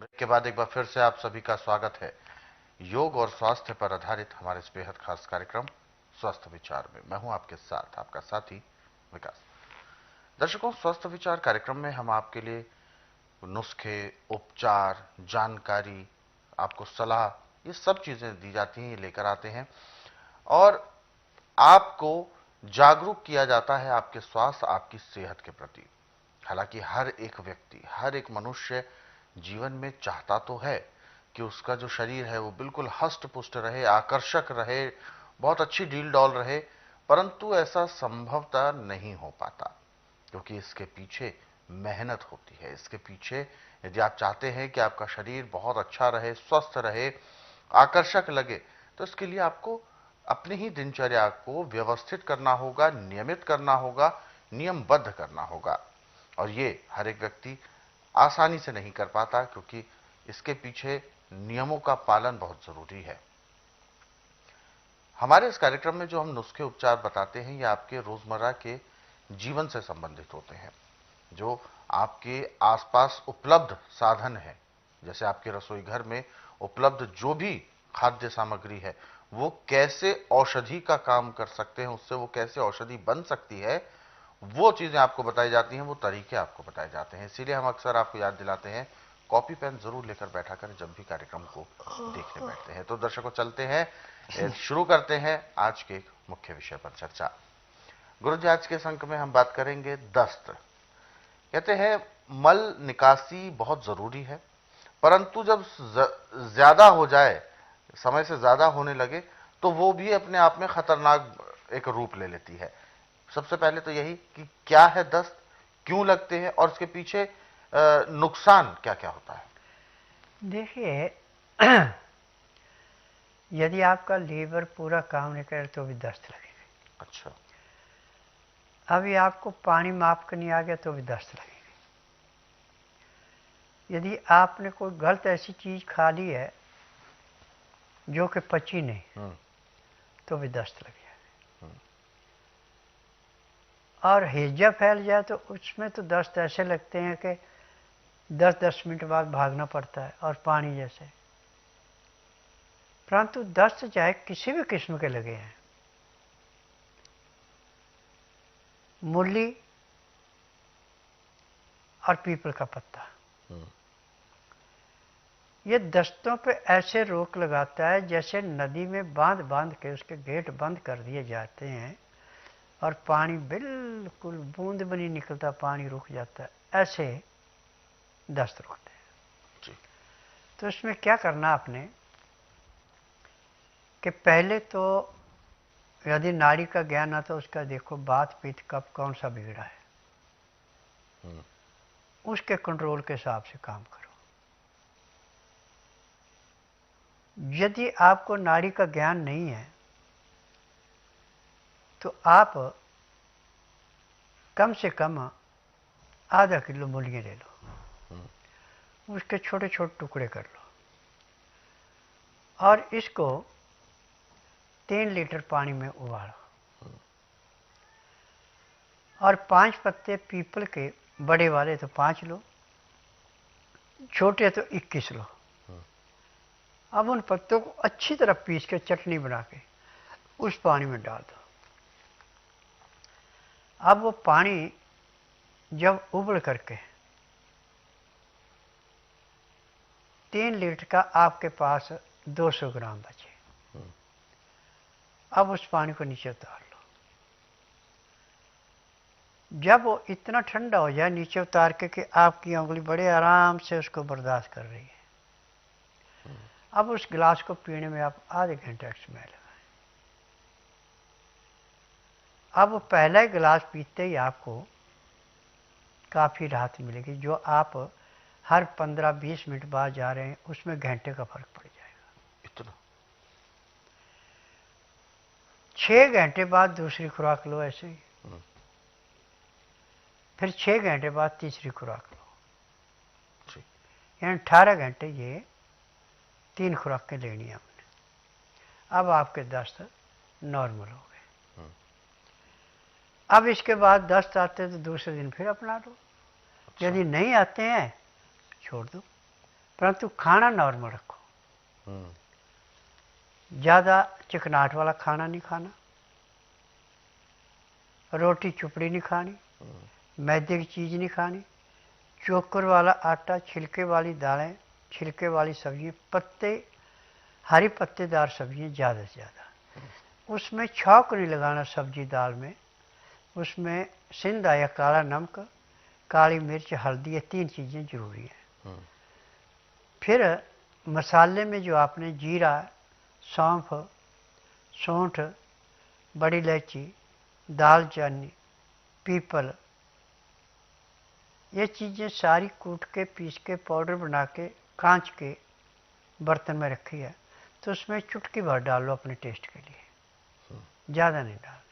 Break के बाद एक बार फिर से आप सभी का स्वागत है योग और स्वास्थ्य पर आधारित हमारे इस बेहद खास कार्यक्रम स्वस्थ विचार में। मैं हूं आपके साथ आपका साथी विकास। दर्शकों, स्वस्थ विचार कार्यक्रम में हम आपके लिए नुस्खे, उपचार, जानकारी, आपको सलाह, ये सब चीजें दी जाती हैं, ये लेकर आते हैं और आपको जागरूक किया जाता है आपके स्वास्थ्य, आपकी सेहत के प्रति। हालांकि हर एक व्यक्ति, हर एक मनुष्य जीवन में चाहता तो है कि उसका जो शरीर है वो बिल्कुल हष्ट पुष्ट रहे, आकर्षक रहे, बहुत अच्छी डील डॉल रहे, परंतु ऐसा संभवतः नहीं हो पाता क्योंकि इसके पीछे मेहनत होती है। इसके पीछे यदि आप चाहते हैं कि आपका शरीर बहुत अच्छा रहे, स्वस्थ रहे, आकर्षक लगे, तो इसके लिए आपको अपनी ही दिनचर्या को व्यवस्थित करना होगा, नियमित करना होगा, नियमबद्ध करना होगा। और ये हर एक व्यक्ति आसानी से नहीं कर पाता क्योंकि इसके पीछे नियमों का पालन बहुत जरूरी है। हमारे इस कार्यक्रम में जो हम नुस्खे उपचार बताते हैं ये आपके रोजमर्रा के जीवन से संबंधित होते हैं। जो आपके आसपास उपलब्ध साधन है, जैसे आपके रसोई घर में उपलब्ध जो भी खाद्य सामग्री है, वो कैसे औषधि का काम कर सकते हैं, उससे वो कैसे औषधि बन सकती है, वो चीजें आपको बताई जाती हैं, वो तरीके आपको बताए जाते हैं। इसीलिए हम अक्सर आपको याद दिलाते हैं, कॉपी पेन जरूर लेकर बैठा करें जब भी कार्यक्रम को देखने बैठते हैं। तो दर्शकों, चलते हैं, शुरू करते हैं आज के एक मुख्य विषय पर चर्चा। गुरु जी, आज के इस अंक में हम बात करेंगे दस्त। कहते हैं मल निकासी बहुत जरूरी है, परंतु जब ज्यादा हो जाए, समय से ज्यादा होने लगे, तो वो भी अपने आप में खतरनाक एक रूप ले लेती है। सबसे पहले तो यही कि क्या है दस्त, क्यों लगते हैं और उसके पीछे नुकसान क्या क्या होता है। देखिए, यदि आपका लीवर पूरा काम नहीं करे तो भी दस्त लगेगा। अच्छा। अभी आपको पानी माप कर नहीं आ गया तो भी दस्त लगेगा। यदि आपने कोई गलत ऐसी चीज खा ली है जो कि पची नहीं, तो भी दस्त लग जाएगा। और हैजा फैल जाए तो उसमें तो दस्त ऐसे लगते हैं कि 10-10 मिनट बाद भागना पड़ता है, और पानी जैसे। परंतु दस्त चाहे किसी भी किस्म के लगे हैं, मूली और पीपल का पत्ता, ये दस्तों पे ऐसे रोक लगाता है जैसे नदी में बांध बांध के उसके गेट बंद कर दिए जाते हैं और पानी बिल्कुल बूंद भी नहीं निकलता, पानी रुक जाता है, ऐसे दस्त रुकते हैं। तो इसमें क्या करना आपने कि पहले तो यदि नाड़ी का ज्ञान आता, उसका देखो बात पित्त कफ कौन सा बिगड़ा है, उसके कंट्रोल के हिसाब से काम करो। यदि आपको नाड़ी का ज्ञान नहीं है तो आप कम से कम आधा किलो मूलियाँ ले लो, उसके छोटे छोटे टुकड़े कर लो और इसको 3 लीटर पानी में उबालो। और 5 पत्ते पीपल के, बड़े वाले तो 5 लो, छोटे तो 21 लो। अब उन पत्तों को अच्छी तरह पीस के चटनी बना के उस पानी में डाल दो। अब वो पानी जब उबल करके 3 लीटर का आपके पास 200 ग्राम बचे, अब उस पानी को नीचे उतार लो। जब वो इतना ठंडा हो जाए नीचे उतार के कि आपकी उंगली बड़े आराम से उसको बर्दाश्त कर रही है, अब उस गिलास को पीने में आप आधे घंटे का समय लगाएं। अब वो पहला ही गिलास पीते ही आपको काफ़ी राहत मिलेगी। जो आप हर 15-20 मिनट बाद जा रहे हैं उसमें घंटे का फर्क पड़ जाएगा। इतना 6 घंटे बाद दूसरी खुराक लो ऐसे ही, फिर 6 घंटे बाद तीसरी खुराक लो, यानी 18 घंटे ये 3 खुराकें लेनी है हमने। अब आपके दस्त नॉर्मल हो गए। अब इसके बाद दस्त आते तो दूसरे दिन फिर अपना लो, यदि नहीं आते हैं छोड़ दो। परंतु खाना नॉर्मल रखो। ज़्यादा चिकनाहट वाला खाना नहीं खाना, रोटी चुपड़ी नहीं खानी, मैदे की चीज़ नहीं खानी, चोकर वाला आटा, छिलके वाली दालें, छिलके वाली सब्जियाँ, पत्ते, हरी पत्तेदार सब्जियाँ ज़्यादा से ज़्यादा। उसमें छौंक नहीं लगाना सब्जी दाल में। उसमें सिंधा या काला नमक, काली मिर्च, हल्दी, ये 3 चीज़ें ज़रूरी हैं। फिर मसाले में जो आपने जीरा, सौंफ, सौंठ, बड़ी इलायची, दालचीनी, पीपल, ये चीज़ें सारी कूट के पीस के पाउडर बना के कांच के बर्तन में रखी है, तो उसमें चुटकी भर डाल लो अपने टेस्ट के लिए, ज़्यादा नहीं डालने।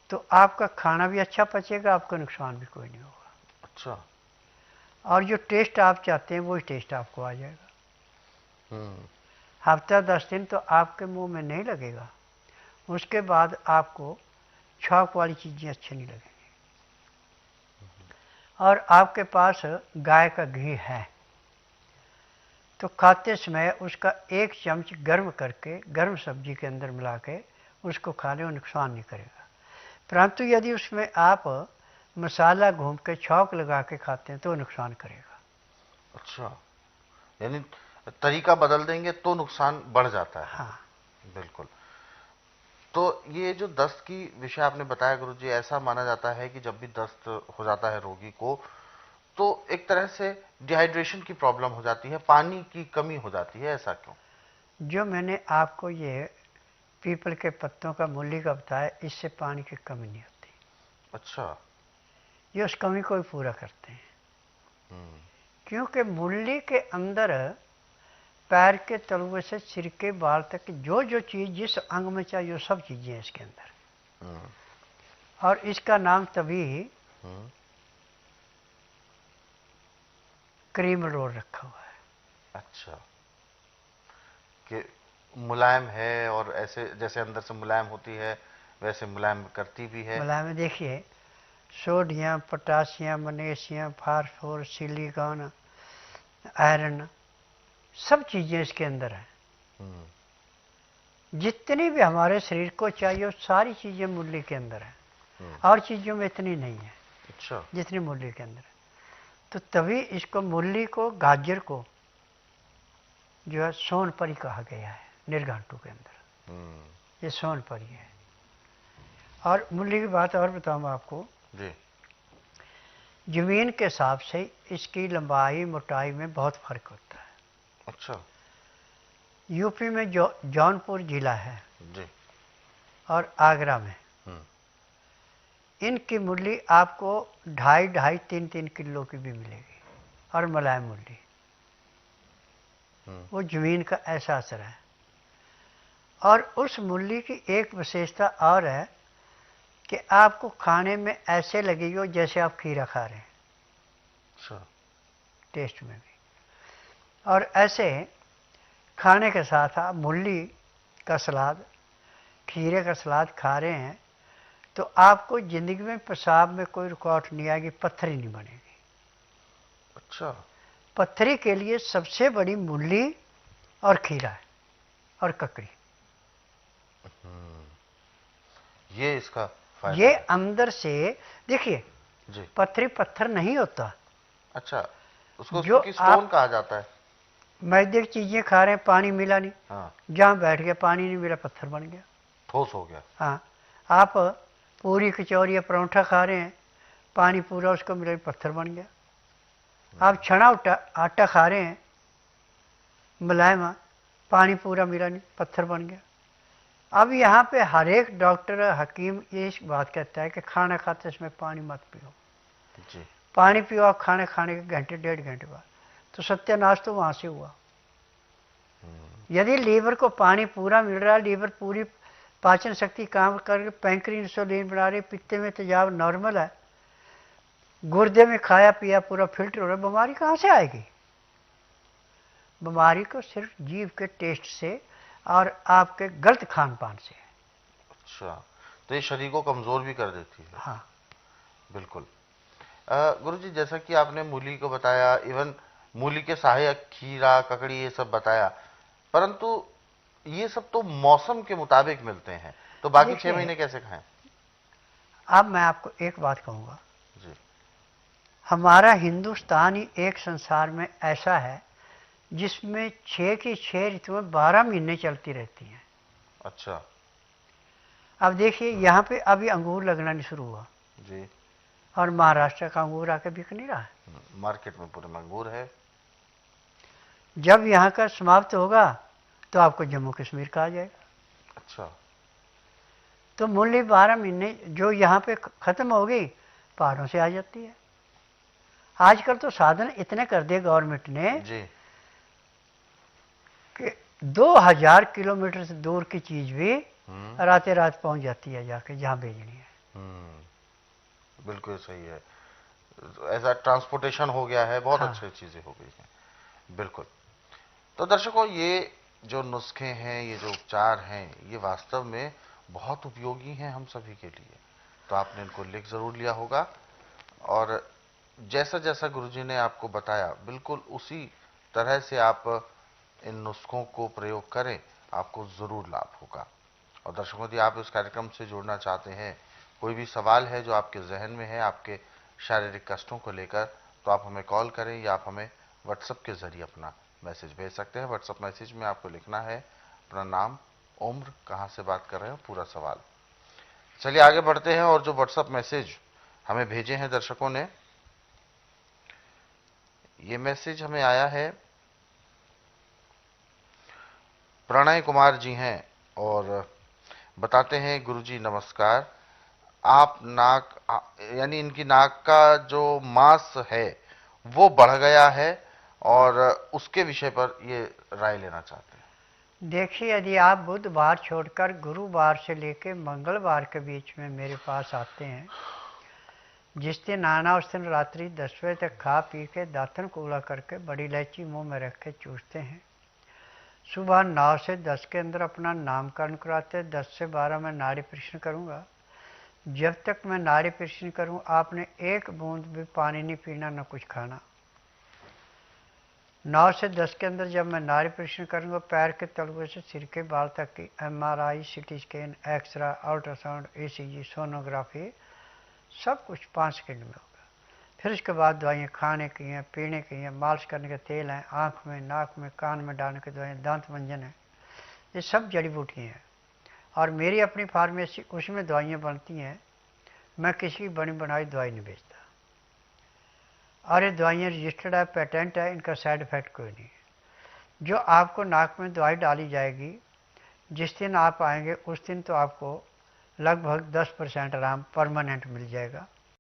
तो आपका खाना भी अच्छा पचेगा, आपका नुकसान भी कोई नहीं होगा। अच्छा। और जो टेस्ट आप चाहते हैं वही टेस्ट आपको आ जाएगा। हफ्ता 10 दिन तो आपके मुंह में नहीं लगेगा, उसके बाद आपको छौंक वाली चीज़ें अच्छी नहीं लगेंगी। और आपके पास गाय का घी है तो खाते समय उसका 1 चम्मच गर्म करके गर्म सब्जी के अंदर मिला के उसको खाने में नुकसान नहीं करेगा। परंतु यदि उसमें आप मसाला घूम के छौंक लगा के खाते हैं तो नुकसान करेगा। अच्छा, यानी तरीका बदल देंगे तो नुकसान बढ़ जाता है। हाँ, बिल्कुल। तो ये जो दस्त की विषय आपने बताया गुरुजी, ऐसा माना जाता है कि जब भी दस्त हो जाता है रोगी को, तो एक तरह से डिहाइड्रेशन की प्रॉब्लम हो जाती है, पानी की कमी हो जाती है, ऐसा क्यों? जो मैंने आपको ये पीपल के पत्तों का मूली का बताया, इससे पानी की कमी नहीं होती। अच्छा। ये उस कमी को भी पूरा करते हैं। क्योंकि मूली के अंदर पैर के तलुए से सिर के बाल तक जो जो चीज़ जिस अंग में चाहिए वो सब चीज़ें हैं इसके अंदर। और इसका नाम तभी क्रीम रोल रखा हुआ है। अच्छा, कि मुलायम है, और ऐसे जैसे अंदर से मुलायम होती है वैसे मुलायम करती भी है। मुलायम देखिए, sodium, potassium, magnesium, phosphorus, silicon, iron, सब चीज़ें इसके अंदर हैं। जितनी भी हमारे शरीर को चाहिए वो सारी चीज़ें मूली के अंदर है, और चीज़ों में इतनी नहीं है। अच्छा। जितनी मूली के अंदर है। तो तभी इसको मूली को, गाजर को जो है सोनपरी कहा गया है निर्घंटू के अंदर। ये सोनपरी है। और मूली की बात और बताऊँ आपको जी। जमीन के हिसाब से इसकी लंबाई मोटाई में बहुत फर्क होता है। अच्छा। यूपी में जो जौनपुर जिला है जी, और आगरा में, इनकी मूली आपको 2.5 3 किलो की भी मिलेगी, और मुलायम मूली। वो जमीन का ऐसा असर है। और उस मूली की एक विशेषता और है कि आपको खाने में ऐसे लगेगी जैसे आप खीरा खा रहे हैं। अच्छा। टेस्ट में भी। और ऐसे खाने के साथ आप मूली का सलाद, खीरे का सलाद खा रहे हैं तो आपको जिंदगी में पेशाब में कोई रुकावट नहीं आएगी, पत्थरी नहीं बनेगी। अच्छा। पत्थरी के लिए सबसे बड़ी मूली और खीरा है, और ककड़ी। ये इसका फायदा ये है। अंदर से देखिए, पत्थरी पत्थर नहीं होता। अच्छा, उसको जो स्टोन कहा जाता है। मैदे की चीजें खा रहे हैं, पानी मिला नहीं, हाँ। जहां बैठ गया पानी नहीं मिला, पत्थर बन गया, ठोस हो गया। हाँ। आप पूरी कचौरी या परोठा खा रहे हैं, पानी पूरा उसको मिला, पत्थर बन गया। आप छना आटा खा रहे हैं मुलायम, पानी पूरा मिला नहीं, पत्थर बन गया। अब यहाँ पे हर एक डॉक्टर हकीम ये बात कहता है कि खाना खाते समय पानी मत पियो। जी। पानी पियो आप खाने के घंटे 1.5 घंटे बाद, तो सत्यानाश तो वहां से हुआ। यदि लीवर को पानी पूरा मिल रहा है, लीवर पूरी पाचन शक्ति काम कर, पैंक्री इंसुलिन बना रही, पित्ते में तेजाब नॉर्मल है, गुर्दे में खाया पिया पूरा फिल्टर हो रहा है, बीमारी कहाँ से आएगी? बीमारी को सिर्फ जीव के टेस्ट से और आपके गलत खान पान से। अच्छा, तो ये शरीर को कमजोर भी कर देती है। हाँ, बिल्कुल। गुरुजी, जैसा कि आपने मूली को बताया, इवन मूली के सहायक खीरा, ककड़ी ये सब बताया, परंतु ये सब तो मौसम के मुताबिक मिलते हैं, तो बाकी 6 देखिए, महीने कैसे खाएं? अब मैं आपको एक बात कहूँगा, जी। हमारा हिंदुस्तान ही एक संसार में ऐसा है जिसमें 6 की 6 ऋतुएं 12 महीने चलती रहती हैं। अच्छा। अब देखिए, यहाँ पे अभी अंगूर लगना नहीं शुरू हुआ जी। और महाराष्ट्र का अंगूर आके बिक नहीं रहा है। मार्केट में पूरे में अंगूर है। जब यहाँ का समाप्त होगा तो आपको जम्मू कश्मीर का आ जाएगा। अच्छा। तो मूली 12 महीने जो यहाँ पे खत्म होगी, पहाड़ों से आ जाती है। आजकल तो साधन इतने कर दिए गवर्नमेंट ने जी। कि 2000 किलोमीटर से दूर की चीज भी रातें रात पहुंच जाती है जाके जहाँ भेजनी है। बिल्कुल सही है, ऐसा ट्रांसपोर्टेशन हो गया है, बहुत हाँ। अच्छी चीजें हो गई हैं। बिल्कुल। तो दर्शकों, ये जो नुस्खे हैं, ये जो उपचार हैं, ये वास्तव में बहुत उपयोगी हैं हम सभी के लिए। तो आपने इनको लिख जरूर लिया होगा, और जैसा जैसा गुरुजी ने आपको बताया, बिल्कुल उसी तरह से आप इन नुस्खों को प्रयोग करें, आपको जरूर लाभ होगा। और दर्शकों, यदि आप इस कार्यक्रम से जुड़ना चाहते हैं, कोई भी सवाल है जो आपके जहन में है आपके शारीरिक कष्टों को लेकर, तो आप हमें कॉल करें या आप हमें व्हाट्सएप के जरिए अपना मैसेज भेज सकते हैं। व्हाट्सएप मैसेज में आपको लिखना है अपना नाम, उम्र, कहाँ से बात कर रहे हो, पूरा सवाल। चलिए आगे बढ़ते हैं, और जो व्हाट्सएप मैसेज हमें भेजे हैं दर्शकों ने, ये मैसेज हमें आया है, प्रणय कुमार जी हैं, और बताते हैं, गुरुजी नमस्कार, आप नाक यानी इनकी नाक का जो मांस है वो बढ़ गया है, और उसके विषय पर ये राय लेना चाहते हैं। देखिए, यदि आप बुधवार छोड़कर गुरुवार से लेकर मंगलवार के बीच में मेरे पास आते हैं, जिस दिन आना उस दिन रात्रि 10 बजे तक खा पी के दातन कूला करके बड़ी इलायची मुंह में रख के चूसते हैं, सुबह 9 से 10 के अंदर अपना नामकरण कराते हैं। 10 से 12 में नाड़ी परीक्षण करूँगा। जब तक मैं नाड़ी परीक्षण करूँ, आपने एक बूंद भी पानी नहीं पीना, न कुछ खाना। 9 से 10 के अंदर जब मैं नाड़ी परीक्षण करूँगा, पैर के तलवे से सिर के बाल तक की MRI, CT scan, X ray, ultrasound, ECG, sonography, सब कुछ 5 सेकंड में होगा। फिर उसके बाद दवाइयाँ खाने की हैं, पीने की हैं, मालिश करने के तेल हैं, आँख में, नाक में, कान में डालने की दवाइयाँ, दांत मंजन है, ये सब जड़ी बूटियाँ हैं। और मेरी अपनी फार्मेसी, उसमें दवाइयाँ बनती हैं। मैं किसी की बनी बनाई दवाई नहीं बेचता, और ये दवाइयाँ रजिस्टर्ड है, पेटेंट है, इनका साइड इफेक्ट कोई नहीं है। जो आपको नाक में दवाई डाली जाएगी, जिस दिन आप आएंगे उस दिन तो आपको लगभग 10% आराम परमानेंट मिल जाएगा।